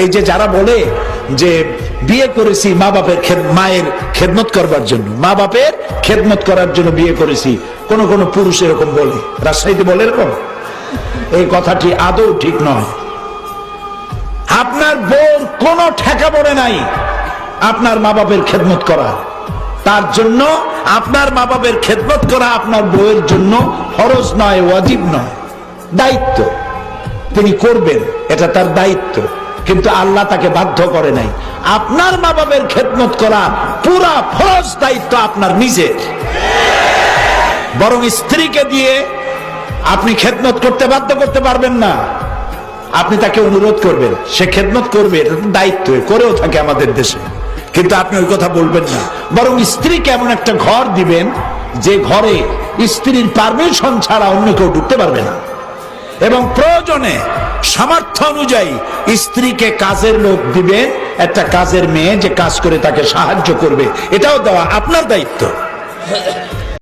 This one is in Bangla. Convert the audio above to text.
এই যে যারা বলে যে বিয়ে করেছি মা বাপের মায়ের খেদমত করবার জন্য, মা বাপের খেদমত করার জন্য বিয়ে করেছি, কোন কোন পুরুষ এরকম বলে, রাজশাহীতে বলে এরকম। এই কথাটি আদৌ ঠিক নয়। আপনার বউর কোনো ঠেকা পড়ে নাই আপনার মা বাপের খেদমত করা। তার জন্য আপনার মা বাপের খেদমত করা আপনার বউয়ের জন্য ফরজ নয়, ওয়াজিব নয়, দায়িত্ব। তিনি করবেন, এটা তার দায়িত্ব, কিন্তু আল্লাহ তাকে বাধ্য করে নাই। আপনার মা বাপের খেদমত করা পুরা ফরজ দায়িত্ব আপনার নিজের। বরং স্ত্রীকে দিয়ে আপনি খেদমত করতে বাধ্য করতে পারবেন না। আপনি তাকে অনুরোধ করবেন, সে খেদমত করবে, এটা দায়িত্ব, করেও থাকে আমাদের দেশে, কিন্তু আপনি ওই কথা বলবেন না। বরং স্ত্রীকে এমন একটা ঘর দিবেন যে ঘরে স্ত্রীর পারমিশন ছাড়া অন্য কেউ ঢুকতে পারবে না, এবং প্রয়োজনে সামর্থ্য অনুযায়ী স্ত্রীকে কাজের লোক দিবেন, একটা কাজের মেয়ে যে কাজ করে তাকে সাহায্য করবে, এটাও দেওয়া আপনার দায়িত্ব।